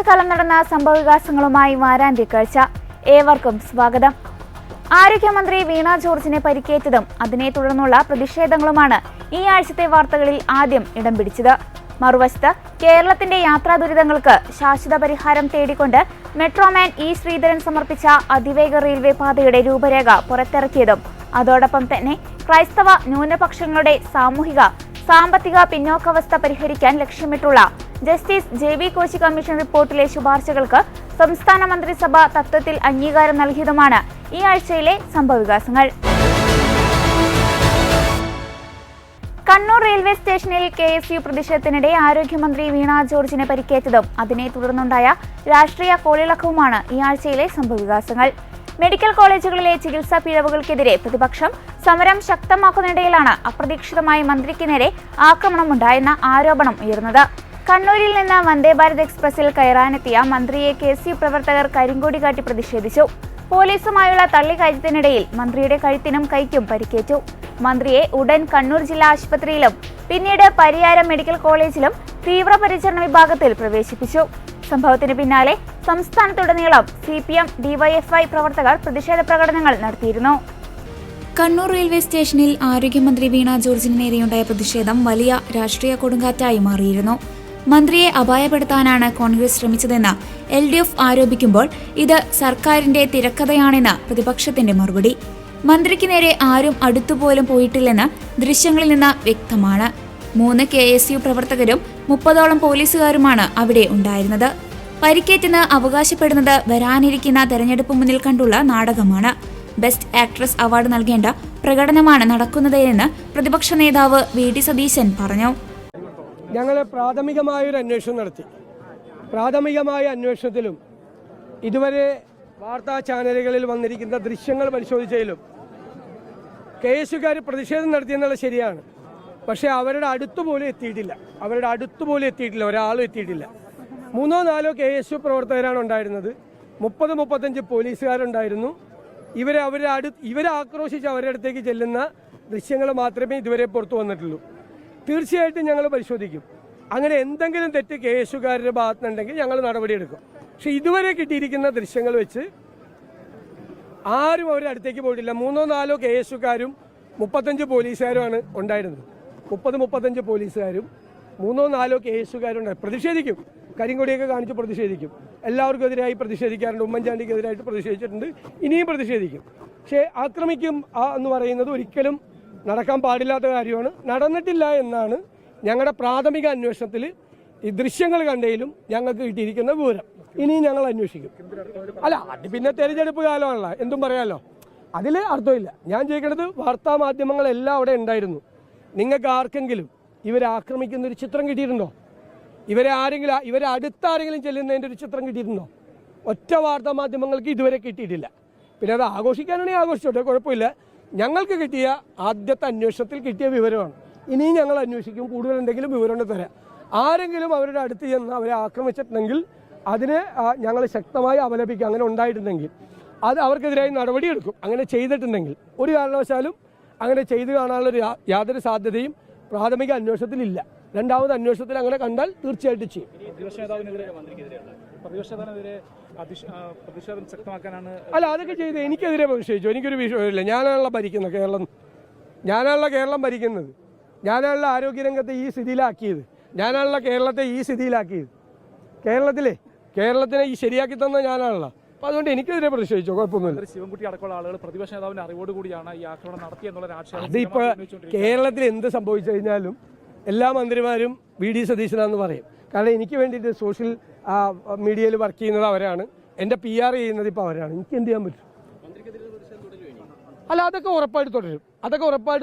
ആഴ്ചക്കാലം നടന്ന സംഭവവികാസങ്ങളുമായി വാരാന്ത്യക്കാഴ്ച. ഏവർക്കും സ്വാഗതം. ആരോഗ്യമന്ത്രി വീണ ജോർജിനെ പരിക്കേറ്റതും അതിനെ തുടർന്നുള്ള പ്രതിഷേധങ്ങളുമാണ് ഈ ആഴ്ചത്തെ വാർത്തകളിൽ ആദ്യം ഇടം പിടിച്ചത്. മറുവശത്ത് കേരളത്തിന്റെ യാത്രാ ദുരിതങ്ങൾക്ക് ശാശ്വത പരിഹാരം തേടിക്കൊണ്ട് മെട്രോമാൻ ഇ ശ്രീധരൻ സമർപ്പിച്ച അതിവേഗ റെയിൽവേ പാതയുടെ രൂപരേഖ പുറത്തിറക്കിയതും അതോടൊപ്പം തന്നെ ക്രൈസ്തവ ന്യൂനപക്ഷങ്ങളുടെ സാമൂഹിക സാമ്പത്തിക പിന്നോക്കാവസ്ഥ പരിഹരിക്കാൻ ലക്ഷ്യമിട്ടുള്ള ജസ്റ്റിസ് ജെ.ബി. കോശി കമ്മീഷൻ റിപ്പോർട്ടിലെ ശുപാർശകൾക്ക് സംസ്ഥാന മന്ത്രിസഭ തത്വത്തിൽ അംഗീകാരം നൽകിയതുമാണ് ഈ ആഴ്ചയിലെ സംഭവവികാസങ്ങൾ. കണ്ണൂർ റെയിൽവേ സ്റ്റേഷനിൽ KSU പ്രതിഷേധത്തിനിടെ ആരോഗ്യമന്ത്രി വീണ ജോർജിനെ പരിക്കേറ്റതും അതിനെ തുടർന്നുണ്ടായ രാഷ്ട്രീയ കോളിളക്കവുമാണ് ഈ ആഴ്ചയിലെ സംഭവവികാസങ്ങൾ. മെഡിക്കൽ കോളേജുകളിലെ ചികിത്സാ പിഴവുകൾക്കെതിരെ പ്രതിപക്ഷം സമരം ശക്തമാക്കുന്നതിനിടയിലാണ് അപ്രതീക്ഷിതമായി മന്ത്രിക്ക് നേരെ ആക്രമണമുണ്ടായെന്ന ആരോപണം ഉയർന്നത്. കണ്ണൂരിൽ നിന്ന് വന്ദേ ഭാരത് എക്സ്പ്രസിൽ കയറാനെത്തിയ മന്ത്രിയെ KSU പ്രവർത്തകർ കരിങ്കൊടി കാട്ടി പ്രതിഷേധിച്ചു. പോലീസുമായുള്ള തള്ളിക്കയറ്റത്തിനിടയിൽ മന്ത്രിയുടെ കഴുത്തിനും കൈക്കും പരിക്കേറ്റു. മന്ത്രിയെ ഉടൻ കണ്ണൂർ ജില്ലാ ആശുപത്രിയിലും പിന്നീട് പരിയാരം മെഡിക്കൽ കോളേജിലും തീവ്രപരിചരണ വിഭാഗത്തിൽ പ്രവേശിപ്പിച്ചു. സംഭവത്തിന് പിന്നാലെ സംസ്ഥാനത്തുടനീളം CPM, DYFI പ്രവർത്തകർ പ്രതിഷേധ പ്രകടനങ്ങൾ നടത്തിയിരുന്നു. കണ്ണൂർ റെയിൽവേ സ്റ്റേഷനിൽ ആരോഗ്യമന്ത്രി വീണ ജോർജിന് നേരെയുണ്ടായ പ്രതിഷേധം വലിയ രാഷ്ട്രീയ കൊടുങ്കാറ്റായി മാറിയിരുന്നു. മന്ത്രിയെ അപായപ്പെടുത്താനാണ് കോൺഗ്രസ് ശ്രമിച്ചതെന്ന് LDF ആരോപിക്കുമ്പോൾ ഇത് സർക്കാരിന്റെ തിരക്കഥയാണെന്ന് പ്രതിപക്ഷത്തിന്റെ മറുപടി. മന്ത്രിക്ക് നേരെ ആരും അടുത്തുപോലും പോയിട്ടില്ലെന്ന് ദൃശ്യങ്ങളിൽ നിന്ന് വ്യക്തമാണ്. 3 KSU പ്രവർത്തകരും 30ഓളം പോലീസുകാരുമാണ് അവിടെ ഉണ്ടായിരുന്നത്. പരിക്കേറ്റെന്ന് അവകാശപ്പെടുന്നത് വരാനിരിക്കുന്ന തെരഞ്ഞെടുപ്പ് മുന്നിൽ കണ്ടുള്ള നാടകമാണ്. ബെസ്റ്റ് ആക്ട്രസ് അവാർഡ് നൽകേണ്ട പ്രകടനമാണ് നടക്കുന്നത് എന്ന് പ്രതിപക്ഷ നേതാവ് VD സതീശൻ പറഞ്ഞു. ഞങ്ങൾ പ്രാഥമികമായൊരു അന്വേഷണം നടത്തി. പ്രാഥമികമായ അന്വേഷണത്തിലും ഇതുവരെ വാർത്താ ചാനലുകളിൽ വന്നിരിക്കുന്ന ദൃശ്യങ്ങൾ പരിശോധിച്ചതിലും KSUകാർ പ്രതിഷേധം നടത്തിയെന്നുള്ളത് ശരിയാണ്. പക്ഷേ അവരുടെ അടുത്തുപോലും എത്തിയിട്ടില്ല. ഒരാളും എത്തിയിട്ടില്ല. 3-4 KSU പ്രവർത്തകരാണ് ഉണ്ടായിരുന്നത്. 30-35 പോലീസുകാരുണ്ടായിരുന്നു. ഇവരെ ആക്രോശിച്ച് അവരുടെ അടുത്തേക്ക് ചെല്ലുന്ന ദൃശ്യങ്ങൾ മാത്രമേ ഇതുവരെ പുറത്തു വന്നിട്ടുള്ളൂ. തീർച്ചയായിട്ടും ഞങ്ങൾ പരിശോധിക്കും. അങ്ങനെ എന്തെങ്കിലും തെറ്റ് KSUകാരുടെ ഭാഗത്തുനിന്നുണ്ടെങ്കിൽ ഞങ്ങൾ നടപടിയെടുക്കും. പക്ഷെ ഇതുവരെ കിട്ടിയിരിക്കുന്ന ദൃശ്യങ്ങൾ വെച്ച് ആരും അവരുടെ അടുത്തേക്ക് പോയിട്ടില്ല. 3-4 KSUകാരും 35 പോലീസുകാരുമാണ് ഉണ്ടായിരുന്നത്. 30-35 പോലീസുകാരും 3-4 KSUകാരും ഉണ്ടായി. പ്രതിഷേധിക്കും, കരിങ്കൊടിയൊക്കെ കാണിച്ച് പ്രതിഷേധിക്കും. എല്ലാവർക്കും എതിരായി പ്രതിഷേധിക്കാറുണ്ട്. ഉമ്മൻചാണ്ടിക്കെതിരായിട്ട് പ്രതിഷേധിച്ചിട്ടുണ്ട്, ഇനിയും പ്രതിഷേധിക്കും. പക്ഷേ ആക്രമിക്കും എന്ന് പറയുന്നത് ഒരിക്കലും നടക്കാൻ പാടില്ലാത്ത കാര്യമാണ്. നടന്നിട്ടില്ല എന്നാണ് ഞങ്ങളുടെ പ്രാഥമിക അന്വേഷണത്തിൽ ഈ ദൃശ്യങ്ങൾ കണ്ടതിലും ഞങ്ങൾക്ക് കിട്ടിയിരിക്കുന്ന വിവരം. ഇനിയും ഞങ്ങൾ അന്വേഷിക്കും. അല്ല, അത് പിന്നെ തെരഞ്ഞെടുപ്പ് കാലമാണല്ലോ, എന്തും പറയാമല്ലോ, അതിൽ അർത്ഥമില്ല. ഞാൻ ചോദിക്കുന്നത്, വാർത്താ മാധ്യമങ്ങളെല്ലാം അവിടെ ഉണ്ടായിരുന്നു. നിങ്ങൾക്ക് ആർക്കെങ്കിലും ഇവരെ ആക്രമിക്കുന്ന ഒരു ചിത്രം കിട്ടിയിട്ടുണ്ടോ? ഇവരെ അടുത്താരെങ്കിലും ചെല്ലുന്നതിൻ്റെ ഒരു ചിത്രം കിട്ടിയിട്ടുണ്ടോ? ഒറ്റ വാർത്താ മാധ്യമങ്ങൾക്ക് ഇതുവരെ കിട്ടിയിട്ടില്ല. പിന്നെ അത് ആഘോഷിക്കാനാണെങ്കിൽ ആഘോഷിച്ചോട്ടെ, കുഴപ്പമില്ല. ഞങ്ങൾക്ക് കിട്ടിയ ആദ്യത്തെ അന്വേഷണത്തിൽ കിട്ടിയ വിവരമാണ്. ഇനിയും ഞങ്ങൾ അന്വേഷിക്കും. കൂടുതൽ എന്തെങ്കിലും വിവരം തരാം. ആരെങ്കിലും അവരുടെ അടുത്ത് ചെന്ന് അവരെ ആക്രമിച്ചിട്ടുണ്ടെങ്കിൽ അതിനെ ഞങ്ങൾ ശക്തമായി അപലപിക്കും. അങ്ങനെ ഉണ്ടായിട്ടുണ്ടെങ്കിൽ അത് അവർക്കെതിരായി നടപടിയെടുക്കും. അങ്ങനെ ചെയ്തിട്ടുണ്ടെങ്കിൽ ഒരു കാരണവശാലും അങ്ങനെ ചെയ്തു കാണാനുള്ളൊരു യാതൊരു സാധ്യതയും പ്രാഥമിക അന്വേഷണത്തിലില്ല. രണ്ടാമത് അന്വേഷണത്തിൽ അങ്ങനെ കണ്ടാൽ തീർച്ചയായിട്ടും ചെയ്യും. അല്ല, അതൊക്കെ ചെയ്ത് എനിക്കെതിരെ പ്രതിഷേധിച്ചു. എനിക്കൊരു വിഷയമില്ല. ഞാനാണല്ലോ കേരളം ഭരിക്കുന്നത്. ഞാനാണല്ലോ ആരോഗ്യരംഗത്തെ ഈ സ്ഥിതിയിലാക്കിയത്. ഞാനാണല്ലോ കേരളത്തെ ഈ സ്ഥിതിയിലാക്കിയത്. കേരളത്തിനെ ഈ ശരിയാക്കി തന്ന ഞാനാണല്ലോ. അപ്പോൾ അതുകൊണ്ട് എനിക്കെതിരെ പ്രതിഷേധിച്ചോ, കുഴപ്പമൊന്നുമില്ല. ശിവൻകുട്ടി അടക്കമുള്ള ആളുകൾ പ്രതിപക്ഷ നേതാവിന്റെ അറിവോടുകൂടിയാണ് ഈ ആക്രമണം നടത്തിയെന്നുള്ള ആക്ഷേപം. അതിപ്പോൾ കേരളത്തിൽ എന്ത് സംഭവിച്ചു കഴിഞ്ഞാലും എല്ലാ മന്ത്രിമാരും VD സതീശനാണെന്ന് പറയും. കാരണം എനിക്ക് വേണ്ടിയിട്ട് സോഷ്യൽ മീഡിയയിൽ വർക്ക് ചെയ്യുന്നത് അവരാണ്. എൻ്റെ PR ചെയ്യുന്നത് ഇപ്പോൾ അവരാണ്. എനിക്ക് എന്ത് ചെയ്യാൻ പറ്റും? അല്ല, അതൊക്കെ ഉറപ്പായിട്ട്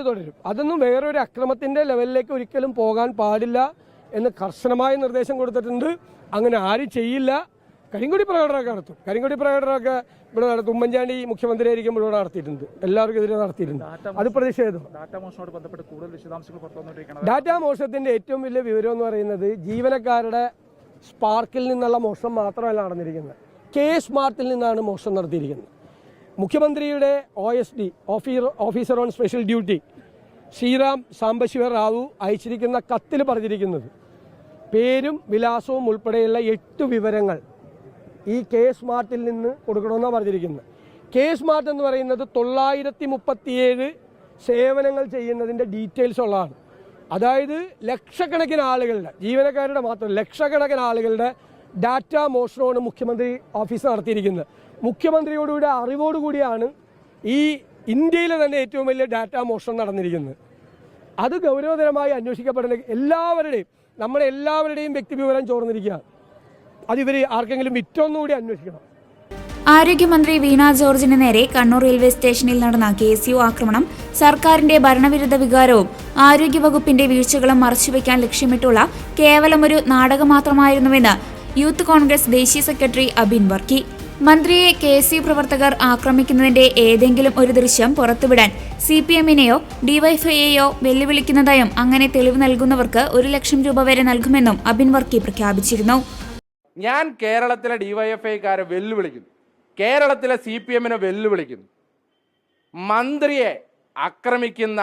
തുടരും. അതൊന്നും വേറൊരു അക്രമത്തിൻ്റെ ലെവലിലേക്ക് ഒരിക്കലും പോകാൻ പാടില്ല എന്ന് കർശനമായ നിർദ്ദേശം കൊടുത്തിട്ടുണ്ട്. അങ്ങനെ ആരും ചെയ്യില്ല. കരിങ്കൊടി പ്രകടനമൊക്കെ ഇവിടെ നടത്തും. ഉമ്മൻചാണ്ടി മുഖ്യമന്ത്രിയായിരിക്കുമ്പോൾ ഇവിടെ നടത്തിയിട്ടുണ്ട്. എല്ലാവർക്കും എതിരെ നടത്തിയിട്ടുണ്ട്. അത് പ്രതിഷേധം. ഡാറ്റാ മോഷണത്തിൻ്റെ ഏറ്റവും വലിയ വിവരം എന്ന് പറയുന്നത് ജീവനക്കാരുടെ സ്പാർക്കിൽ നിന്നുള്ള മോഷണം മാത്രമല്ല നടന്നിരിക്കുന്നത്. K-സ്മാർട്ടിൽ നിന്നാണ് മോഷണം നടത്തിയിരിക്കുന്നത്. മുഖ്യമന്ത്രിയുടെ OSD, officer on special duty, Sreeram Sambasiva Rao അയച്ചിരിക്കുന്ന കത്തിൽ പറഞ്ഞിരിക്കുന്നത് പേരും വിലാസവും ഉൾപ്പെടെയുള്ള 8 വിവരങ്ങൾ ഈ കെ സ്മാർട്ടിൽ നിന്ന് കൊടുക്കണമെന്നാണ് പറഞ്ഞിരിക്കുന്നത്. കെ സ്മാർട്ട് എന്ന് പറയുന്നത് 937 സേവനങ്ങൾ ചെയ്യുന്നതിൻ്റെ ഡീറ്റെയിൽസ് ഉള്ളതാണ്. അതായത് ലക്ഷക്കണക്കിന് ആളുകളുടെ, ജീവനക്കാരുടെ മാത്രം ലക്ഷക്കണക്കിന് ആളുകളുടെ ഡാറ്റ മോഷണമാണ് മുഖ്യമന്ത്രി ഓഫീസ് നടത്തിയിരിക്കുന്നത്. മുഖ്യമന്ത്രിയോടുകൂടി അറിവോടുകൂടിയാണ് ഈ ഇന്ത്യയിലെ തന്നെ ഏറ്റവും വലിയ ഡാറ്റ മോഷണം നടന്നിരിക്കുന്നത്. അത് ഗൗരവതരമായി അന്വേഷിക്കപ്പെടേണ്ട എല്ലാവരുടെയും, നമ്മുടെ എല്ലാവരുടെയും വ്യക്തിവിവരം ചോർന്നിരിക്കുകയാണ്. അതിവർ ആർക്കെങ്കിലും വിറ്റൊന്നുകൂടി അന്വേഷിക്കണം. ആരോഗ്യമന്ത്രി വീണ ജോർജിന് നേരെ കണ്ണൂർ റെയിൽവേ സ്റ്റേഷനിൽ നടന്ന KSU ആക്രമണം സർക്കാരിന്റെ ഭരണവിരുദ്ധ വികാരവും ആരോഗ്യവകുപ്പിന്റെ വീഴ്ചകളും മറച്ചുവെക്കാൻ ലക്ഷ്യമിട്ടുള്ള കേവലമൊരു നാടകം മാത്രമായിരുന്നുവെന്ന് യൂത്ത് കോൺഗ്രസ് ദേശീയ സെക്രട്ടറി അബിൻ വർക്കി. മന്ത്രിയെ KSU പ്രവർത്തകർ ആക്രമിക്കുന്നതിന്റെ ഏതെങ്കിലും ഒരു ദൃശ്യം പുറത്തുവിടാൻ CPM-നെയോ DYFI-യെയോ വെല്ലുവിളിക്കുന്നതായും അങ്ങനെ തെളിവ് നൽകുന്നവർക്ക് 1 ലക്ഷം രൂപ വരെ നൽകുമെന്നും അബിൻ വർക്കി പ്രഖ്യാപിച്ചിരുന്നു. ഞാൻ കേരളത്തിലെ DYFI-ക്കാരെ വെല്ലുവിളിക്കുന്നു, കേരളത്തിലെ CPM-നെ വെല്ലുവിളിക്കുന്നു. മന്ത്രിയെ ആക്രമിക്കുന്ന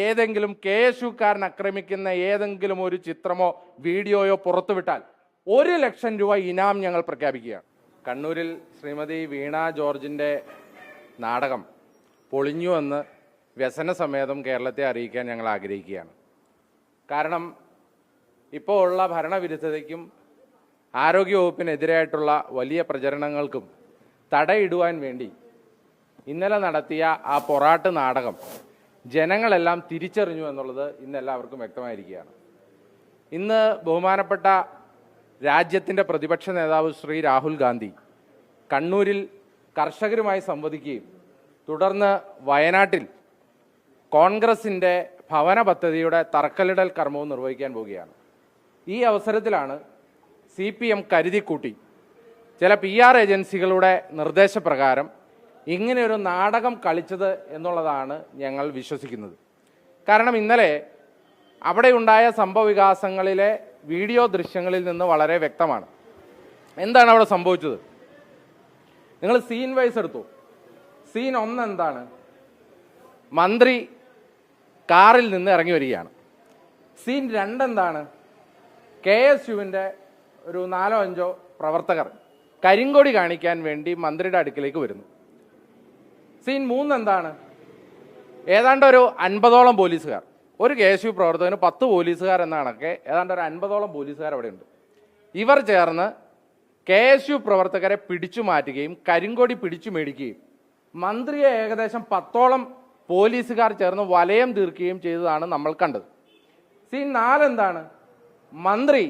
ഏതെങ്കിലും KSU-കാരൻ ആക്രമിക്കുന്ന ഏതെങ്കിലും ഒരു ചിത്രമോ വീഡിയോയോ പുറത്തുവിട്ടാൽ 1 ലക്ഷം രൂപ ഇനാം ഞങ്ങൾ പ്രഖ്യാപിക്കുകയാണ്. കണ്ണൂരിൽ ശ്രീമതി വീണ ജോർജിൻ്റെ നാടകം പൊളിഞ്ഞുവെന്ന് വ്യസനസമേതം കേരളത്തെ അറിയിക്കാൻ ഞങ്ങൾ ആഗ്രഹിക്കുകയാണ്. കാരണം ഇപ്പോൾ ഉള്ള ഭരണവിരുദ്ധതയ്ക്കും ആരോഗ്യവകുപ്പിനെതിരായിട്ടുള്ള വലിയ പ്രചരണങ്ങൾക്കും തടയിടുവാൻ വേണ്ടി ഇന്നലെ നടത്തിയ ആ പൊറാട്ട് നാടകം ജനങ്ങളെല്ലാം തിരിച്ചറിഞ്ഞു എന്നുള്ളത് ഇന്നെല്ലാവർക്കും വ്യക്തമായിരിക്കുകയാണ്. ഇന്ന് ബഹുമാനപ്പെട്ട രാജ്യത്തിൻ്റെ പ്രതിപക്ഷ നേതാവ് ശ്രീ രാഹുൽ ഗാന്ധി കണ്ണൂരിൽ കർഷകരുമായി സംവദിക്കുകയും തുടർന്ന് വയനാട്ടിൽ കോൺഗ്രസിൻ്റെ ഭവന പദ്ധതിയുടെ തറക്കല്ലിടൽ കർമ്മവും നിർവഹിക്കാൻ പോവുകയാണ്. ഈ അവസരത്തിലാണ് CPM കരുതിക്കൂട്ടി ചില PR ഏജൻസികളുടെ നിർദ്ദേശപ്രകാരം ഇങ്ങനെയൊരു നാടകം കളിച്ചത് എന്നുള്ളതാണ് ഞങ്ങൾ വിശ്വസിക്കുന്നത്. കാരണം ഇന്നലെ അവിടെയുണ്ടായ സംഭവവികാസങ്ങളിലെ വീഡിയോ ദൃശ്യങ്ങളിൽ നിന്ന് വളരെ വ്യക്തമാണ് എന്താണ് അവിടെ സംഭവിച്ചത്. നിങ്ങൾ സീൻ വൈസ് എടുത്തു. സീൻ 1 എന്താണ്? മന്ത്രി കാറിൽ നിന്ന് ഇറങ്ങി വരികയാണ്. സീൻ 2 എന്താണ്? KSUവിൻ്റെ ഒരു 4-5 പ്രവർത്തകർ കരിങ്കൊടി കാണിക്കാൻ വേണ്ടി മന്ത്രിയുടെ അടുക്കിലേക്ക് വരുന്നു. സീൻ 3 എന്താണ്? ഏതാണ്ട് ഒരു 50ഓളം പോലീസുകാർ, ഒരു KSU പ്രവർത്തകന് 10 പോലീസുകാർ എന്ന കണക്കെ ഏതാണ്ട് ഒരു 50ഓളം പോലീസുകാർ അവിടെയുണ്ട്. ഇവർ ചേർന്ന് KSU പ്രവർത്തകരെ പിടിച്ചു മാറ്റുകയും കരിങ്കൊടി പിടിച്ചു മേടിക്കുകയും മന്ത്രിയെ ഏകദേശം 10ഓളം പോലീസുകാർ ചേർന്ന് വലയം തീർക്കുകയും ചെയ്തതാണ് നമ്മൾ കണ്ടത്. സീൻ 4 എന്താണ്? മന്ത്രി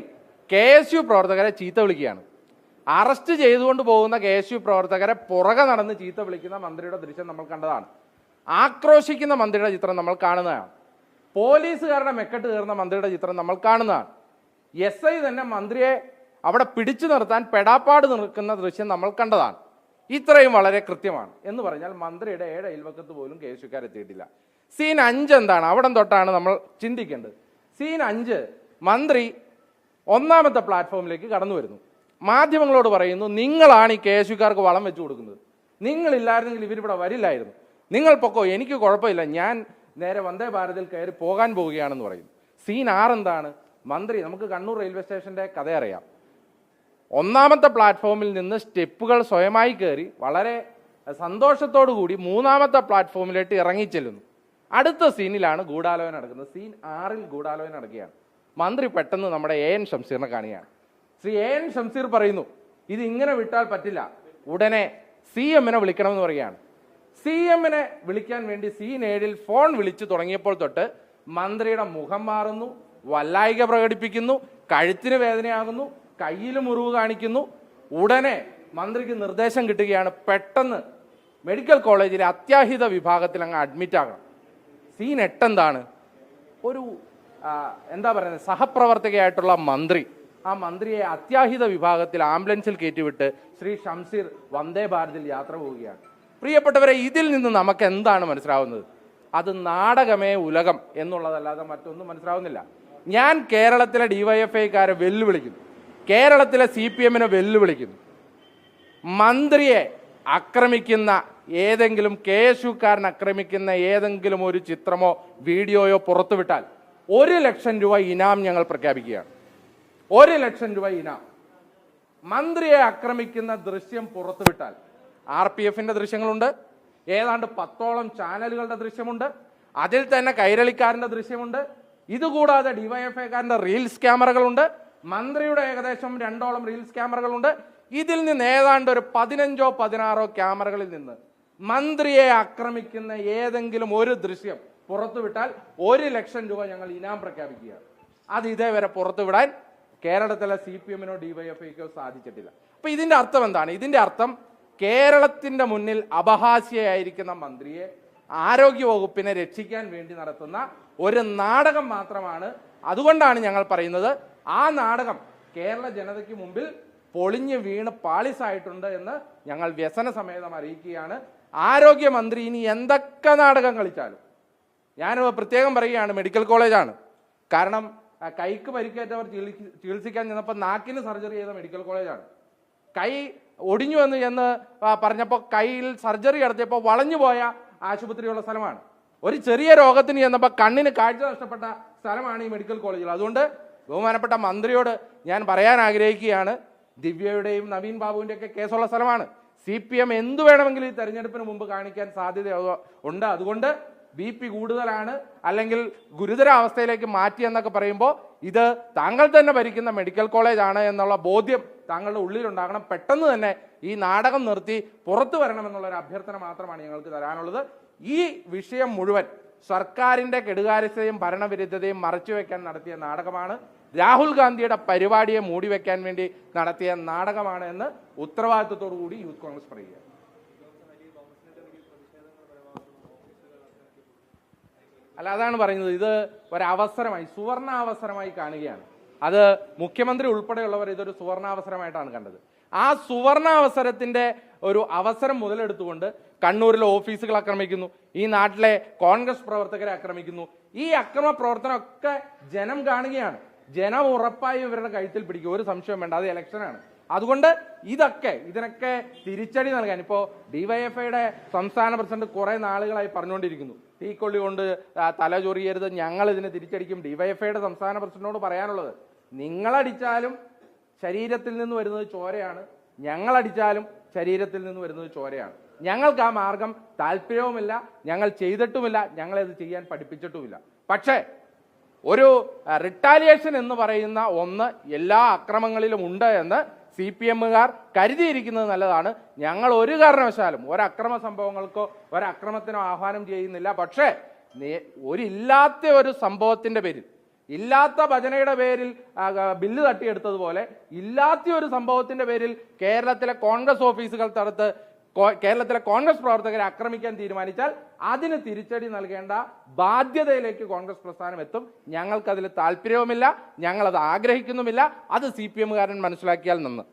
KSU പ്രവർത്തകരെ ചീത്ത വിളിക്കുകയാണ്. അറസ്റ്റ് ചെയ്തുകൊണ്ട് പോകുന്ന KSU പ്രവർത്തകരെ പുറകെ നടന്ന് ചീത്ത വിളിക്കുന്ന മന്ത്രിയുടെ ദൃശ്യം നമ്മൾ കണ്ടതാണ്. ആക്രോശിക്കുന്ന മന്ത്രിയുടെ ചിത്രം നമ്മൾ കാണുന്നതാണ്. പോലീസുകാരുടെ മെക്കെട്ട് കയറുന്ന മന്ത്രിയുടെ ചിത്രം നമ്മൾ കാണുന്നതാണ്. SI തന്നെ മന്ത്രിയെ അവിടെ പിടിച്ചു നിർത്താൻ പെടാപ്പാട് നിൽക്കുന്ന ദൃശ്യം നമ്മൾ കണ്ടതാണ്. ഇത്രയും വളരെ കൃത്യമാണ് എന്ന് പറഞ്ഞാൽ മന്ത്രിയുടെ അയൽവക്കത്ത് പോലും KSUക്കാരെത്തിയിട്ടില്ല. സീൻ 5 എന്താണ്? അവിടെ തൊട്ടാണ് നമ്മൾ ചിന്തിക്കേണ്ടത്. സീൻ 5, മന്ത്രി 1ാമത്തെ പ്ലാറ്റ്ഫോമിലേക്ക് കടന്നു വരുന്നു. മാധ്യമങ്ങളോട് പറയുന്നു, നിങ്ങളാണ് ഈ KSUക്കാർക്ക് വളം വെച്ചു കൊടുക്കുന്നത്, നിങ്ങളില്ലായിരുന്നെങ്കിൽ ഇവരിവിടെ വരില്ലായിരുന്നു, നിങ്ങൾ പൊക്കോ, എനിക്ക് കുഴപ്പമില്ല, ഞാൻ നേരെ വന്ദേ ഭാരതിൽ കയറി പോകാൻ പോവുകയാണെന്ന് പറയുന്നു. സീൻ 6 എന്താണ്? മന്ത്രി, നമുക്ക് കണ്ണൂർ റെയിൽവേ സ്റ്റേഷൻ്റെ കഥ അറിയാം. 1ാമത്തെ പ്ലാറ്റ്ഫോമിൽ നിന്ന് സ്റ്റെപ്പുകൾ സ്വയമായി കയറി വളരെ സന്തോഷത്തോടു കൂടി 3ാമത്തെ പ്ലാറ്റ്ഫോമിലേക്ക് ഇറങ്ങിച്ചെല്ലുന്നു. അടുത്ത സീനിലാണ് ഗൂഢാലോചന നടക്കുന്നത്. സീൻ 6ൽ ഗൂഢാലോചന നടക്കുകയാണ്. മന്ത്രി പെട്ടെന്ന് നമ്മുടെ AN ഷംസീറിനെ കാണുകയാണ്. ശ്രീ AN ഷംസീർ പറയുന്നു, ഇത് ഇങ്ങനെ വിട്ടാൽ പറ്റില്ല, ഉടനെ CM-നെ വിളിക്കണമെന്ന് പറയുകയാണ്. CM-നെ വിളിക്കാൻ വേണ്ടി സീൻ 7ൽ ഫോൺ വിളിച്ചു തുടങ്ങിയപ്പോൾ തൊട്ട് മന്ത്രിയുടെ മുഖം മാറുന്നു, വല്ലായിക പ്രകടിപ്പിക്കുന്നു, കഴുത്തിന് വേദനയാകുന്നു, കയ്യിൽ മുറിവ് കാണിക്കുന്നു. ഉടനെ മന്ത്രിക്ക് നിർദ്ദേശം കിട്ടുകയാണ്, പെട്ടെന്ന് മെഡിക്കൽ കോളേജിലെ അത്യാഹിത വിഭാഗത്തിൽ അങ്ങ് അഡ്മിറ്റ് ആകണം. സീൻ 8 എന്താണ്? ഒരു എന്താ പറയുന്നത്, സഹപ്രവർത്തകയായിട്ടുള്ള മന്ത്രി, ആ മന്ത്രിയെ അത്യാഹിത വിഭാഗത്തിൽ ആംബുലൻസിൽ കയറ്റിവിട്ട് ശ്രീ ഷംസീർ വന്ദേ ഭാരതിൽ യാത്ര പോവുകയാണ്. പ്രിയപ്പെട്ടവരെ, ഇതിൽ നിന്ന് നമുക്ക് എന്താണ് മനസ്സിലാവുന്നത്? അത് നാടകമേ ഉലകം എന്നുള്ളതല്ലാതെ മറ്റൊന്നും മനസ്സിലാവുന്നില്ല. ഞാൻ കേരളത്തിലെ DYFI-ക്കാരെ വെല്ലുവിളിക്കുന്നു, കേരളത്തിലെ CPM-നെ വെല്ലുവിളിക്കുന്നു. മന്ത്രിയെ ആക്രമിക്കുന്ന ഏതെങ്കിലും KSU-കാരൻ ആക്രമിക്കുന്ന ഏതെങ്കിലും ഒരു ചിത്രമോ വീഡിയോയോ പുറത്തുവിട്ടാൽ 1 ലക്ഷം രൂപ ഇനാം ഞങ്ങൾ പ്രഖ്യാപിക്കുകയാണ്. 1 ലക്ഷം രൂപ ഇനാം. മന്ത്രിയെ ആക്രമിക്കുന്ന ദൃശ്യം പുറത്തുവിട്ടാൽ RPFന്റെ ദൃശ്യങ്ങളുണ്ട്, ഏതാണ്ട് 10ഓളം ചാനലുകളുടെ ദൃശ്യമുണ്ട്, അതിൽ തന്നെ കൈരളിക്കാരന്റെ ദൃശ്യമുണ്ട്, ഇതുകൂടാതെ ഡിവൈഎഫ്ഐക്കാരന്റെ റീൽസ് ക്യാമറകളുണ്ട്, മന്ത്രിയുടെ ഏകദേശം 2ഓളം റീൽസ് ക്യാമറകളുണ്ട്. ഇതിൽ നിന്ന് ഏതാണ്ട് ഒരു 15ഓ 16ഓ ക്യാമറകളിൽ നിന്ന് മന്ത്രിയെ ആക്രമിക്കുന്ന ഏതെങ്കിലും ഒരു ദൃശ്യം പുറത്തുവിട്ടാൽ 1 ലക്ഷം രൂപ ഞങ്ങൾ ഇനാം പ്രഖ്യാപിക്കുകയാണ്. അത് ഇതേവരെ പുറത്തുവിടാൻ കേരളത്തിലെ CPM-നോ ഡിവൈഎഫ്ഐക്കോ സാധിച്ചിട്ടില്ല. അപ്പൊ ഇതിന്റെ അർത്ഥം എന്താണ്? ഇതിന്റെ അർത്ഥം കേരളത്തിന്റെ മുന്നിൽ അപഹാസ്യയായിരിക്കുന്ന മന്ത്രിയെ, ആരോഗ്യ വകുപ്പിനെ രക്ഷിക്കാൻ വേണ്ടി നടത്തുന്ന ഒരു നാടകം മാത്രമാണ്. അതുകൊണ്ടാണ് ഞങ്ങൾ പറയുന്നത് ആ നാടകം കേരള ജനതയ്ക്ക് മുമ്പിൽ പൊളിഞ്ഞു വീണ് പാളിസായിട്ടുണ്ട് എന്ന് ഞങ്ങൾ വ്യസന സമേതം അറിയിക്കുകയാണ്. ആരോഗ്യമന്ത്രി ഇനി എന്തൊക്കെ നാടകം കളിച്ചാലും, ഞാൻ പ്രത്യേകം പറയുകയാണ്, മെഡിക്കൽ കോളേജാണ്. കാരണം കൈക്ക് പരിക്കേറ്റവർ ചികിത്സിക്കാൻ ചെന്നപ്പോൾ നാക്കിന് സർജറി ചെയ്ത മെഡിക്കൽ കോളേജാണ്. കൈ ഒടിഞ്ഞു എന്ന് പറഞ്ഞപ്പോൾ കൈയിൽ സർജറി നടത്തിയപ്പോൾ വളഞ്ഞു പോയ ആശുപത്രിയുള്ള സ്ഥലമാണ്. ഒരു ചെറിയ രോഗത്തിന് ചെന്നപ്പോൾ കണ്ണിന് കാഴ്ച നഷ്ടപ്പെട്ട സ്ഥലമാണ് ഈ മെഡിക്കൽ കോളേജുകൾ. അതുകൊണ്ട് ബഹുമാനപ്പെട്ട മന്ത്രിയോട് ഞാൻ പറയാൻ ആഗ്രഹിക്കുകയാണ്, ദിവ്യയുടെയും നവീൻ ബാബുവിൻ്റെയൊക്കെ കേസുള്ള സ്ഥലമാണ്. CPM എന്തു വേണമെങ്കിലും ഈ തെരഞ്ഞെടുപ്പിന് മുമ്പ് കാണിക്കാൻ സാധ്യത ഉണ്ട്. അതുകൊണ്ട് BP കൂടുതലാണ് അല്ലെങ്കിൽ ഗുരുതരാവസ്ഥയിലേക്ക് മാറ്റി എന്നൊക്കെ പറയുമ്പോൾ ഇത് താങ്കൾ തന്നെ ഭരിക്കുന്ന മെഡിക്കൽ കോളേജാണ് എന്നുള്ള ബോധ്യം താങ്കളുടെ ഉള്ളിലുണ്ടാകണം. പെട്ടെന്ന് തന്നെ ഈ നാടകം നിർത്തി പുറത്തു വരണമെന്നുള്ളൊരു അഭ്യർത്ഥന മാത്രമാണ് ഞങ്ങൾക്ക് തരാനുള്ളത്. ഈ വിഷയം മുഴുവൻ സർക്കാരിൻ്റെ കെടുകാര്യസ്ഥതയും ഭരണവിരുദ്ധതയും മറച്ചുവെക്കാൻ നടത്തിയ നാടകമാണ്. രാഹുൽ ഗാന്ധിയുടെ പരിപാടിയെ മൂടിവെക്കാൻ വേണ്ടി നടത്തിയ നാടകമാണ് എന്ന് ഉത്തരവാദിത്വത്തോടു കൂടി യൂത്ത് കോൺഗ്രസ് പറയുക. അല്ല, അതാണ് പറയുന്നത്. ഇത് ഒരവസരമായി, സുവർണാവസരമായി കാണുകയാണ്. അത് മുഖ്യമന്ത്രി ഉൾപ്പെടെയുള്ളവർ ഇതൊരു സുവർണാവസരമായിട്ടാണ് കണ്ടത്. ആ സുവർണാവസരത്തിന്റെ ഒരു അവസരം മുതലെടുത്തുകൊണ്ട് കണ്ണൂരിലെ ഓഫീസുകൾ ആക്രമിക്കുന്നു, ഈ നാട്ടിലെ കോൺഗ്രസ് പ്രവർത്തകരെ ആക്രമിക്കുന്നു. ഈ അക്രമ പ്രവർത്തനമൊക്കെ ജനം കാണുകയാണ്. ജനം ഉറപ്പായി ഇവരുടെ കഴുത്തിൽ പിടിക്കും, ഒരു സംശയം വേണ്ട. അത് ഇലക്ഷനാണ്. അതുകൊണ്ട് ഇതിനൊക്കെ തിരിച്ചടി നൽകാൻ ഇപ്പോൾ ഡിവൈഎഫ്ഐയുടെ സംസ്ഥാന പ്രസിഡന്റ് കുറെ നാളുകളായി പറഞ്ഞുകൊണ്ടിരിക്കുന്നു, തീക്കൊള്ളി കൊണ്ട് തല ചൊറിയരുത്, ഞങ്ങൾ ഇതിന് തിരിച്ചടിക്കും. ഡിവൈഎഫ്ഐയുടെ സംസ്ഥാന പ്രസിഡന്റിനോട് പറയാനുള്ളത്, നിങ്ങളടിച്ചാലും ശരീരത്തിൽ നിന്ന് വരുന്നത് ചോരയാണ്, ഞങ്ങളടിച്ചാലും ശരീരത്തിൽ നിന്ന് വരുന്നത് ചോരയാണ്. ഞങ്ങൾക്ക് ആ മാർഗം താല്പര്യവുമില്ല, ഞങ്ങൾ ചെയ്തിട്ടുമില്ല, ഞങ്ങളത് ചെയ്യാൻ പഠിപ്പിച്ചിട്ടുമില്ല. പക്ഷേ ഒരു റിട്ടാലിയേഷൻ എന്ന് പറയുന്ന ഒന്ന് എല്ലാ അക്രമങ്ങളിലും ഉണ്ട് എന്ന് CPM-കാർ കരുതിയിരിക്കുന്നത് നല്ലതാണ്. ഞങ്ങൾ ഒരു കാരണവശാലും ഒരക്രമ സംഭവങ്ങൾക്കോ ഒരക്രമത്തിനോ ആഹ്വാനം ചെയ്യുന്നില്ല. പക്ഷേ ഇല്ലാത്ത ഒരു സംഭവത്തിന്റെ പേരിൽ, ഇല്ലാത്ത ഭജനയുടെ പേരിൽ ബില്ല് തട്ടിയെടുത്തതുപോലെ ഇല്ലാത്ത ഒരു സംഭവത്തിന്റെ പേരിൽ കേരളത്തിലെ കോൺഗ്രസ് ഓഫീസുകൾ തടുത്ത് കേരളത്തിലെ കോൺഗ്രസ് പ്രവർത്തകരെ ആക്രമിക്കാൻ തീരുമാനിച്ചാൽ അതിന് തിരിച്ചടി നൽകേണ്ട ബാധ്യതയിലേക്ക് കോൺഗ്രസ് പ്രസ്ഥാനം എത്തും. ഞങ്ങൾക്കതിൽ താല്പര്യവുമില്ല, ഞങ്ങളത് ആഗ്രഹിക്കുന്നുമില്ല. അത് CPM-കാരൻ മനസ്സിലാക്കിയാൽ നന്ന്.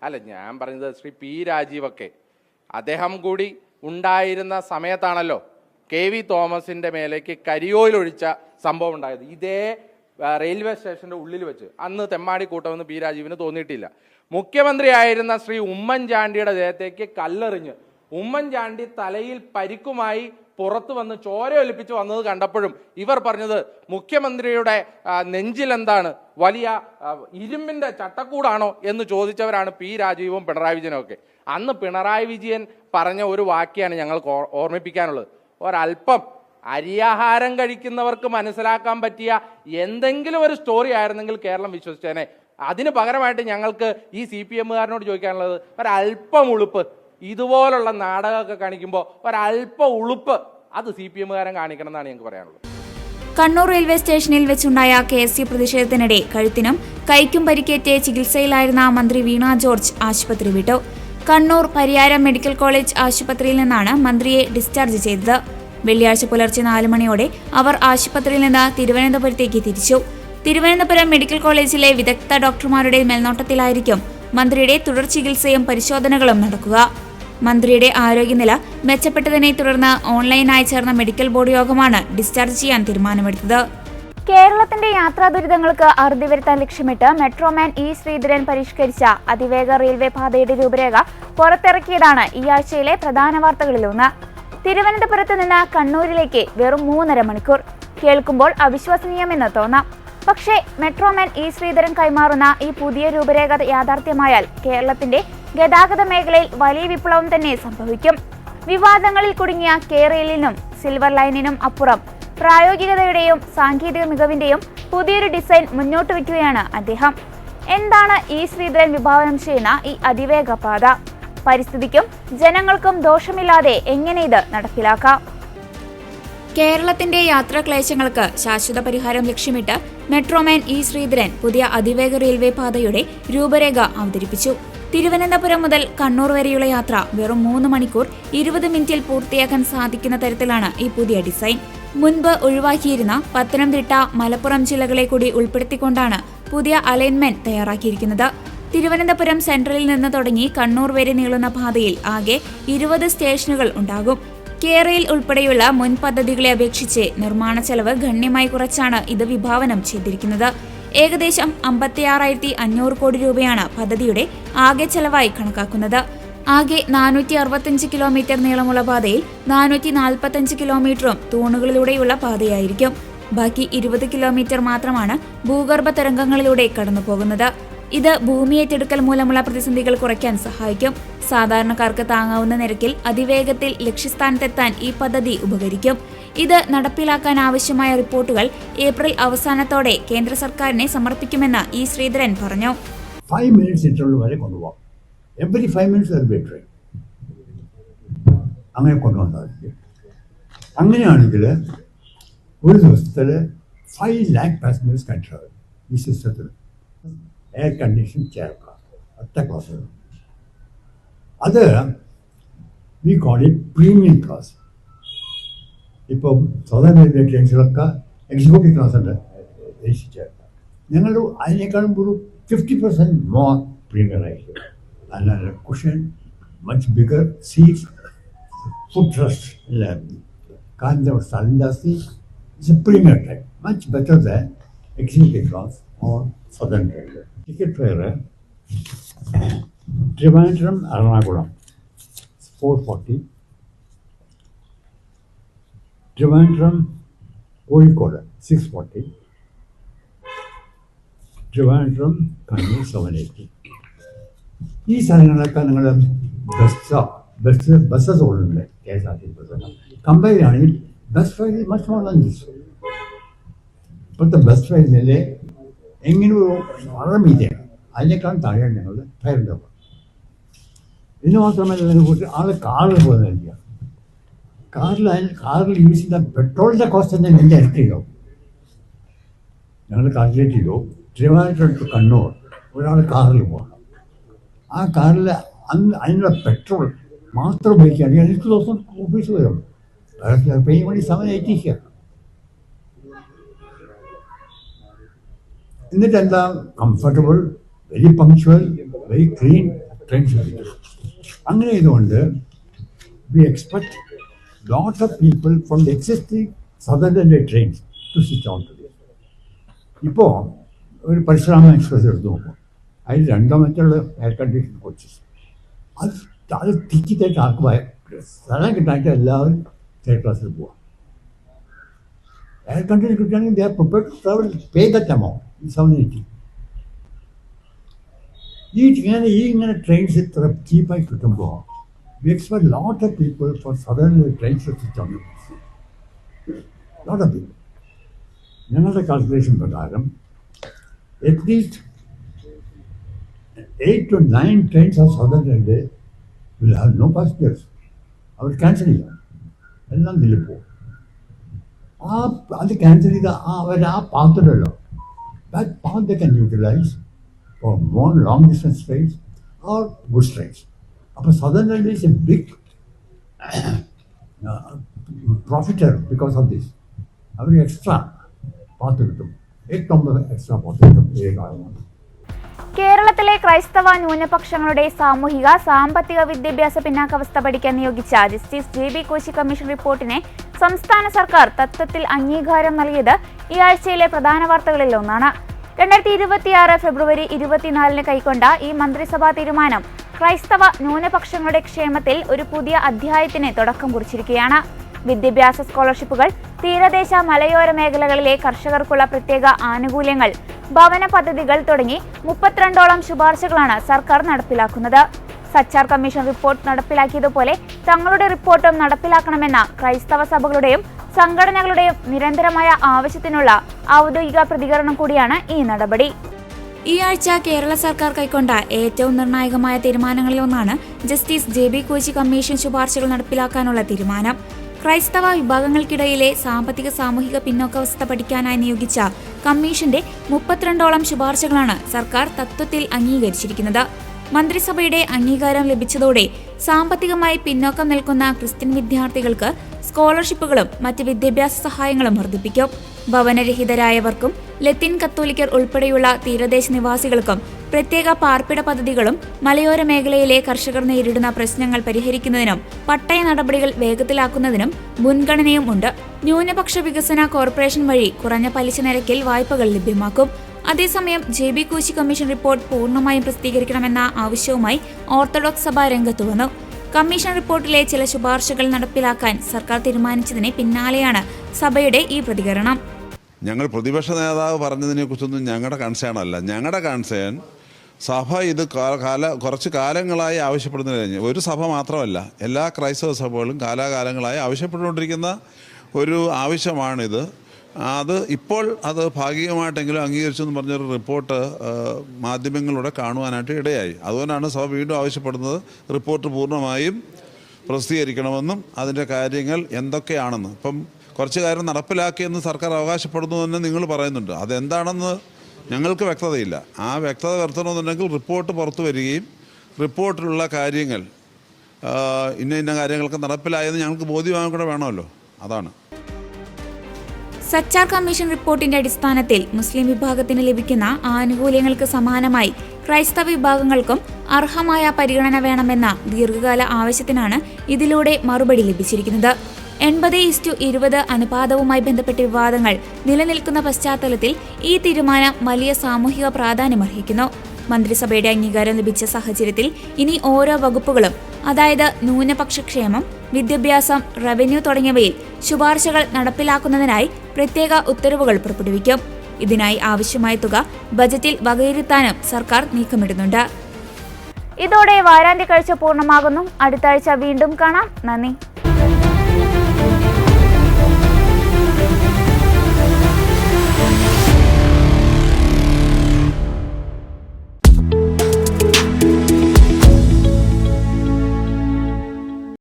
അല്ല, ഞാൻ പറഞ്ഞത് ശ്രീ P. രാജീവൊക്കെ അദ്ദേഹം കൂടി ഉണ്ടായിരുന്ന സമയത്താണല്ലോ KV തോമസിന്റെ മേലേക്ക് കരിയോയിൽ ഒഴിച്ച സംഭവം ഉണ്ടായത്. ഇതേ റെയിൽവേ സ്റ്റേഷന്റെ ഉള്ളിൽ വെച്ച്. അന്ന് തെമ്മാടി കൂട്ടമെന്ന് P. രാജീവിന് തോന്നിയിട്ടില്ല. മുഖ്യമന്ത്രിയായിരുന്ന ശ്രീ ഉമ്മൻചാണ്ടിയുടെ ദേഹത്തേക്ക് കല്ലെറിഞ്ഞ് ഉമ്മൻചാണ്ടി തലയിൽ പരിക്കുമായി പുറത്തു വന്ന് ചോര ഒലിപ്പിച്ച് വന്നത് കണ്ടപ്പോഴും ഇവർ പറഞ്ഞത് മുഖ്യമന്ത്രിയുടെ നെഞ്ചിൽ എന്താണ്, വലിയ ഇരുമ്പിന്റെ ചട്ടക്കൂടാണോ എന്ന് ചോദിച്ചവരാണ് P. രാജീവും പിണറായി വിജയനും ഒക്കെ. അന്ന് പിണറായി വിജയൻ പറഞ്ഞ ഒരു വാക്യാണ് ഞങ്ങൾക്ക് ഓർമ്മിപ്പിക്കാനുള്ളത്. ഒരല്പം അരിയാഹാരം കഴിക്കുന്നവർക്ക് മനസ്സിലാക്കാൻ പറ്റിയ എന്തെങ്കിലും ഒരു സ്റ്റോറി ആയിരുന്നെങ്കിൽ കേരളം വിശ്വസിച്ചേനെ. അതിന് പകരമായിട്ട് ഞങ്ങൾക്ക് ഈ CPM-കാരനോട് ചോദിക്കാനുള്ളത്, ഒരല്പം ഉളുപ്പ്, ഇതുപോലുള്ള നാടകമൊക്കെ കാണിക്കുമ്പോൾ ഒരല്പം ഉളുപ്പ് അത് CPM-കാരൻ കാണിക്കണം എന്നാണ് ഞങ്ങൾക്ക് പറയാനുള്ളത്. കണ്ണൂർ റെയിൽവേ സ്റ്റേഷനിൽ വെച്ചുണ്ടായ KSU പ്രതിഷേധത്തിനിടെ കഴുത്തിനും കൈക്കും പരിക്കേറ്റ് ചികിത്സയിലായിരുന്ന മന്ത്രി വീണ ജോർജ് ആശുപത്രി വിട്ടു. കണ്ണൂർ പരിയാരം മെഡിക്കൽ കോളേജ് ആശുപത്രിയിൽ നിന്നാണ് മന്ത്രിയെ ഡിസ്ചാർജ് ചെയ്തത്. വെള്ളിയാഴ്ച പുലർച്ചെ 4 മണിയോടെ അവർ ആശുപത്രിയിൽ നിന്ന് തിരുവനന്തപുരത്തേക്ക് തിരിച്ചു. തിരുവനന്തപുരം മെഡിക്കൽ കോളേജിലെ വിദഗ്ധ ഡോക്ടർമാരുടെ മേൽനോട്ടത്തിലായിരിക്കും മന്ത്രിയുടെ തുടർ ചികിത്സയും പരിശോധനകളും നടക്കുക. മന്ത്രിയുടെ ആരോഗ്യനില മെച്ചപ്പെട്ടതിനെ തുടർന്ന് ഓൺലൈനായി ചേർന്ന മെഡിക്കൽ ബോർഡ് യോഗമാണ് ഡിസ്ചാർജ് ചെയ്യാൻ തീരുമാനമെടുത്തത്. കേരളത്തിന്റെ യാത്രാ ദുരിതങ്ങൾക്ക് അറുതി വരുത്താൻ ലക്ഷ്യമിട്ട് മെട്രോമാൻ E. ശ്രീധരൻ പരിഷ്കരിച്ച അതിവേഗ റെയിൽവേ പാതയുടെ രൂപരേഖ പുറത്തിറക്കിയതാണ് ഈ ആഴ്ചയിലെ പ്രധാന വാർത്തകളിലൊന്ന്. തിരുവനന്തപുരത്ത് നിന്ന് കണ്ണൂരിലേക്ക് വെറും 3.5 മണിക്കൂർ. കേൾക്കുമ്പോൾ അവിശ്വസനീയമെന്ന് തോന്നാം. പക്ഷേ മെട്രോമാൻ ഇ ശ്രീധരൻ കൈമാറുന്ന ഈ പുതിയ രൂപരേഖ യാഥാർത്ഥ്യമായാൽ കേരളത്തിന്റെ ഗതാഗത മേഖലയിൽ വലിയ വിപ്ലവം തന്നെ സംഭവിക്കും. വിവാദങ്ങളിൽ കുടുങ്ങിയ കെ-റെയിലിനും സിൽവർ ലൈനിനും അപ്പുറം പ്രായോഗികതയുടെയും സാങ്കേതിക മികവിന്റെയും പുതിയൊരു ഡിസൈൻ മുന്നോട്ട് വയ്ക്കുകയാണ് അദ്ദേഹം. എന്താണ് ഇ ശ്രീധരൻ വിഭാവനം ചെയ്യുന്ന ഈ അതിവേഗ പാത? പരിസ്ഥിതിക്കും ജനങ്ങൾക്കും ദോഷമില്ലാതെ എങ്ങനെ ഇത് നടപ്പിലാക്കാം? കേരളത്തിന്റെ യാത്രാക്ലേശങ്ങൾക്ക് ശാശ്വത പരിഹാരം ലക്ഷ്യമിട്ട് മെട്രോമാൻ ഇ ശ്രീധരൻ പുതിയ അതിവേഗ റെയിൽവേ പാതയുടെ രൂപരേഖ അവതരിപ്പിച്ചു. തിരുവനന്തപുരം മുതൽ കണ്ണൂർ വരെയുള്ള യാത്ര വെറും 3 മണിക്കൂർ 20 മിനിറ്റിൽ പൂർത്തിയാക്കാൻ സാധിക്കുന്ന തരത്തിലാണ് ഈ പുതിയ ഡിസൈൻ. മുൻപ് ഒഴിവാക്കിയിരുന്ന പത്തനംതിട്ട, മലപ്പുറം ജില്ലകളെ കൂടി ഉൾപ്പെടുത്തിക്കൊണ്ടാണ് പുതിയ അലൈൻമെന്റ് തയ്യാറാക്കിയിരിക്കുന്നത്. തിരുവനന്തപുരം സെൻട്രലിൽ നിന്ന് തുടങ്ങി കണ്ണൂർ വരെ നീളുന്ന പാതയിൽ ആകെ 20 സ്റ്റേഷനുകൾ ഉണ്ടാകും. കെ-റെയിൽ ഉൾപ്പെടെയുള്ള മുൻ പദ്ധതികളെ അപേക്ഷിച്ച് നിർമ്മാണ ചെലവ് ഗണ്യമായി കുറച്ചാണ് ഇത് വിഭാവനം ചെയ്തിരിക്കുന്നത്. ഏകദേശം 56,500 കോടി രൂപയാണ് പദ്ധതിയുടെ ആകെ ചെലവായി കണക്കാക്കുന്നത്. ആകെ 465 കിലോമീറ്റർ നീളമുള്ള പാതയിൽ 445 കിലോമീറ്ററും തൂണുകളിലൂടെയുള്ള പാതയായിരിക്കും. ബാക്കി 20 കിലോമീറ്റർ മാത്രമാണ് ഭൂഗർഭ തരംഗങ്ങളിലൂടെ കടന്നുപോകുന്നത്. ഇത് ഭൂമി ഏറ്റെടുക്കൽ മൂലമുള്ള പ്രതിസന്ധികൾ കുറയ്ക്കാൻ സഹായിക്കും. സാധാരണക്കാർക്ക് താങ്ങാവുന്ന നിരക്കിൽ അതിവേഗത്തിൽ ലക്ഷ്യസ്ഥാനത്തെത്താൻ ഈ പദ്ധതി ഉപകരിക്കും. ഇത് നടപ്പിലാക്കാൻ ആവശ്യമായ റിപ്പോർട്ടുകൾ ഏപ്രിൽ അവസാനത്തോടെ കേന്ദ്ര സർക്കാരിനെ സമർപ്പിക്കുമെന്ന് ഇ ശ്രീധരൻ പറഞ്ഞു. 5 minutes ഇന്റർവെൽ വരെ കൊണ്ടുപോകാം. എവറി 5 minutes ട്രെയിൻ അങ്ങനെ കൊണ്ടുവന്നാൽ അങ്ങനെയാണെങ്കിൽ ഒരു ദിവസത്തിൽ 5 lakh passengers കയറ്റാറ് ഈ സിസ്റ്റത്തിൽ. എയർ കണ്ടീഷൻ ചേർക്കാം ഒറ്റ ക്ലാസ്. അത് we call it premium class. ഇപ്പം സദർൻ റെയിൽവേ ട്രെയിൻസിലൊക്കെ എക്സിക്യൂട്ടീവ് ക്ലാസ് ഉണ്ട്, എ സി ചേർക്കാം. ഞങ്ങൾ അതിനേക്കാളും ഒരു 50% മോർ പ്രീമിയം ആയിരിക്കും. നല്ല cushion, much bigger seats, food rest ഇല്ല, കാലിൻ്റെ സ്ഥലം ജാസ്തി. It's a premium train, much better than executive class or southern railway. Ticket fare Trivandrum Ernakulam 440, Trivandrum Kozhikode 640, Trivandrum Kannur 780. ഈ സ്ഥലങ്ങളിലൊക്കെ നിങ്ങൾ ബസ്സസ് ഓടുന്നുണ്ട്. KSRTC ബസ്സെല്ലാം കമ്പയർ ആണെങ്കിൽ bus fare much more than this. ഇപ്പോഴത്തെ ബസ് ഫെയറിലെ എങ്ങനെ വളരെ മീതിയാണ്, അതിനേക്കാളും താഴെയാണ് ഞങ്ങളുടെ ഫെയറിൻ്റെ ഒപ്പം. ഇതിന് മാത്രമല്ല ഇതിനെക്കുറിച്ച് ആൾ കാറിൽ പോകുന്നില്ല. കാറിൽ യൂസ് ചെയ്യുന്ന പെട്രോളിൻ്റെ കോസ്റ്റ് തന്നെ എൻ്റെ ഇരട്ടിയോ. ഞങ്ങൾ കാൽക്കുലേറ്റ് ചെയ്തു, ട്രിവാൻഡ്രം ടു കണ്ണൂർ ഒരാൾ കാറിൽ പോകണം. ആ കാറിൽ അതിനുള്ള പെട്രോൾ മാത്രം ഉപയോഗിക്കുകയാണെങ്കിൽ 8,000 rupees വരും. പേയ് മണി 780. എന്നിട്ട് എന്താ comfortable, very punctual, very clean train service. അങ്ങനെ ഇതുകൊണ്ട് we expect lot of people from the existing southern railway trains to switch on to this. ഇപ്പോൾ ഒരു പരശുരാമ എക്സ്പ്രസ് എടുത്ത് നോക്കും, അതിൽ 2 മറ്റുള്ള എയർ കണ്ടീഷൻ കോച്ചസ്. അത് തിക്കിത്തായിട്ട് ആർക്ക് സ്ഥലം കിട്ടാനായിട്ട് എല്ലാവരും തേർഡ് ക്ലാസ്സിൽ പോവാം. എയർ കണ്ടീഷൻ കിട്ടുകയാണെങ്കിൽ they are prepared to travel, pay that amount. 780. ഇങ്ങനെ ട്രെയിൻസ് ഇത്ര ചീപ്പായി കിട്ടുമ്പോൾ we expect lot of people for southern trains lot of people. ഞങ്ങളുടെ കാൽക്കുലേഷൻ പ്രകാരം at least 8 to 9 trains of southern railway will have no passengers. അവർ cancel ചെയ്യാം, എല്ലാം ഇതിൽ പോകും. അത് ക്യാൻസൽ ചെയ്ത അവർ പാത്തുണ്ടല്ലോ, that path they can utilize for more long distance trains or goods trains. But Southern Railway is a big profiter because of this. Every extra path കിട്ടും, 8 extra path കിട്ടും. കേരളത്തിലെ ക്രൈസ്തവ ന്യൂനപക്ഷങ്ങളുടെ സാമൂഹിക സാമ്പത്തിക വിദ്യാഭ്യാസ പിന്നാക്കാവസ്ഥ പഠിക്കാൻ നിയോഗിച്ച ജസ്റ്റിസ് JB കോശി കമ്മീഷൻ റിപ്പോർട്ടിനെ സംസ്ഥാന സർക്കാർ തത്വത്തിൽ അംഗീകാരം നൽകിയത് ഈ ആഴ്ചയിലെ പ്രധാന വാർത്തകളിൽ ഒന്നാണ്. 2026 ഫെബ്രുവരി 24 കൈക്കൊണ്ട ഈ മന്ത്രിസഭാ തീരുമാനം ക്രൈസ്തവ ന്യൂനപക്ഷങ്ങളുടെ ക്ഷേമത്തിൽ ഒരു പുതിയ അധ്യായത്തിന് തുടക്കം കുറിച്ചിരിക്കുകയാണ്. വിദ്യാഭ്യാസ സ്കോളർഷിപ്പുകൾ, തീരദേശ മലയോര മേഖലകളിലെ കർഷകർക്കുള്ള പ്രത്യേക ആനുകൂല്യങ്ങൾ, ഭവന പദ്ധതികൾ തുടങ്ങി 32ഓളം ശുപാർശകളാണ് സർക്കാർ നടപ്പിലാക്കുന്നത്. സച്ചാർ കമ്മീഷൻ റിപ്പോർട്ട് നടപ്പിലാക്കിയതുപോലെ തങ്ങളുടെ റിപ്പോർട്ടും നടപ്പിലാക്കണമെന്ന ക്രൈസ്തവ സഭകളുടെയും സംഘടനകളുടെയും നിരന്തരമായ ആവശ്യത്തിനുള്ള ഔദ്യോഗിക പ്രതികരണം കൂടിയാണ് ഈ നടപടി. ഈ ആഴ്ച കേരള സർക്കാർ കൈക്കൊണ്ട ഏറ്റവും നിർണായകമായ തീരുമാനങ്ങളിലൊന്നാണ് ജസ്റ്റിസ് JB കോശി കമ്മീഷൻ ശുപാർശകൾ നടപ്പിലാക്കാനുള്ള തീരുമാനം. ക്രൈസ്തവ വിഭാഗങ്ങൾക്കിടയിലെ സാമ്പത്തിക സാമൂഹിക പിന്നോക്കാവസ്ഥ പഠിക്കാനായി നിയോഗിച്ച കമ്മീഷന്റെ 32ഓളം ശുപാർശകളാണ് സർക്കാർ തത്വത്തിൽ അംഗീകരിച്ചിരിക്കുന്നത്. മന്ത്രിസഭയുടെ അംഗീകാരം ലഭിച്ചതോടെ സാമ്പത്തികമായി പിന്നോക്കം നിൽക്കുന്ന ക്രിസ്ത്യൻ വിദ്യാർത്ഥികൾക്ക് സ്കോളർഷിപ്പുകളും മറ്റ് വിദ്യാഭ്യാസ സഹായങ്ങളും വർദ്ധിപ്പിക്കും. ഭവനരഹിതരായവർക്കും ലത്തീൻ കത്തോലിക്കർ ഉൾപ്പെടെയുള്ള തീരദേശ നിവാസികൾക്കും പ്രത്യേക പാർപ്പിട പദ്ധതികളും മലയോര മേഖലയിലെ കർഷകർ നേരിടുന്ന പ്രശ്നങ്ങൾ പരിഹരിക്കുന്നതിനും പട്ടയ നടപടികൾ വേഗത്തിലാക്കുന്നതിനും മുൻഗണനയും ഉണ്ട്. ന്യൂനപക്ഷ വികസന കോർപ്പറേഷൻ വഴി കുറഞ്ഞ പലിശ നിരക്കിൽ വായ്പകൾ ലഭ്യമാക്കും. അതേസമയം JB കോശി കമ്മീഷൻ റിപ്പോർട്ട് പൂർണ്ണമായും പ്രസിദ്ധീകരിക്കണമെന്ന ആവശ്യവുമായി ഓർത്തഡോക്സ് സഭ രംഗത്തു വന്നു. കമ്മീഷൻ റിപ്പോർട്ടിലെ ചില ശുപാർശകൾ നടപ്പിലാക്കാൻ സർക്കാർ തീരുമാനിച്ചതിന് പിന്നാലെയാണ് സഭയുടെ ഈ പ്രതികരണം. ഞങ്ങൾ പ്രതിപക്ഷ നേതാവ് പറഞ്ഞതിനെക്കുറിച്ചൊന്നും ഞങ്ങളുടെ കൺസേൺ അല്ല. ഞങ്ങളുടെ കൺസേൺ സഭ ഇത് കുറച്ച് കാലങ്ങളായി ആവശ്യപ്പെടുന്നതിന്, ഒരു സഭ മാത്രമല്ല, എല്ലാ ക്രൈസ്തവ സഭകളും കാലാകാലങ്ങളായി ആവശ്യപ്പെട്ടുകൊണ്ടിരിക്കുന്ന ഒരു ആവശ്യമാണിത്. ഇപ്പോൾ അത് ഭാഗികമായിട്ടെങ്കിലും അംഗീകരിച്ചെന്ന് പറഞ്ഞൊരു റിപ്പോർട്ട് മാധ്യമങ്ങളിലൂടെ കാണുവാനായിട്ട് ഇടയായി. അതുകൊണ്ടാണ് സഭ വീണ്ടും ആവശ്യപ്പെടുന്നത് റിപ്പോർട്ട് പൂർണ്ണമായും പ്രസിദ്ധീകരിക്കണമെന്നും അതിൻ്റെ കാര്യങ്ങൾ എന്തൊക്കെയാണെന്ന്. ഇപ്പം കുറച്ച് കാര്യം നടപ്പിലാക്കിയെന്ന് സർക്കാർ അവകാശപ്പെടുന്നു തന്നെ നിങ്ങൾ പറയുന്നുണ്ട്. അതെന്താണെന്ന് ഞങ്ങൾക്ക് വ്യക്തതയില്ല. ആ വ്യക്തത വരുത്തണമെന്നുണ്ടെങ്കിൽ റിപ്പോർട്ട് പുറത്തു വരികയും റിപ്പോർട്ടിലുള്ള കാര്യങ്ങൾ ഇന്ന കാര്യങ്ങളൊക്കെ നടപ്പിലായെന്ന് ഞങ്ങൾക്ക് ബോധ്യമാകാൻ കൂടെ വേണമല്ലോ. അതാണ്. സച്ചാർ കമ്മീഷൻ റിപ്പോർട്ടിന്റെ അടിസ്ഥാനത്തിൽ മുസ്ലിം വിഭാഗത്തിന് ലഭിക്കുന്ന ആനുകൂല്യങ്ങൾക്ക് സമാനമായി ക്രൈസ്തവ വിഭാഗങ്ങൾക്കും അർഹമായ പരിഗണന വേണമെന്ന ദീർഘകാല ആവശ്യത്തിനാണ് ഇതിലൂടെ മറുപടി ലഭിച്ചിരിക്കുന്നത്. 80:20 അനുപാതവുമായി ബന്ധപ്പെട്ട വിവാദങ്ങൾ നിലനിൽക്കുന്ന പശ്ചാത്തലത്തിൽ ഈ തീരുമാനം വലിയ സാമൂഹിക പ്രാധാന്യമർഹിക്കുന്നു. മന്ത്രിസഭയുടെ അംഗീകാരം ലഭിച്ച സാഹചര്യത്തിൽ ഇനി ഓരോ വകുപ്പുകളും, അതായത് ന്യൂനപക്ഷ ക്ഷേമം, വിദ്യാഭ്യാസം, റവന്യൂ തുടങ്ങിയവയിൽ ശുപാർശകൾ നടപ്പിലാക്കുന്നതിനായി പ്രത്യേക ഉത്തരവുകൾ പുറപ്പെടുവിക്കും. ഇതിനായി ആവശ്യമായ തുക ബജറ്റിൽ വകയിരുത്താനും സർക്കാർ നീക്കമിടുന്നുണ്ട്. ഇതോടെ വാരാന്ത്യ കാഴ്ച പൂർണ്ണമാകുന്നു. അടുത്ത ആഴ്ച വീണ്ടും കാണാം. നന്ദി.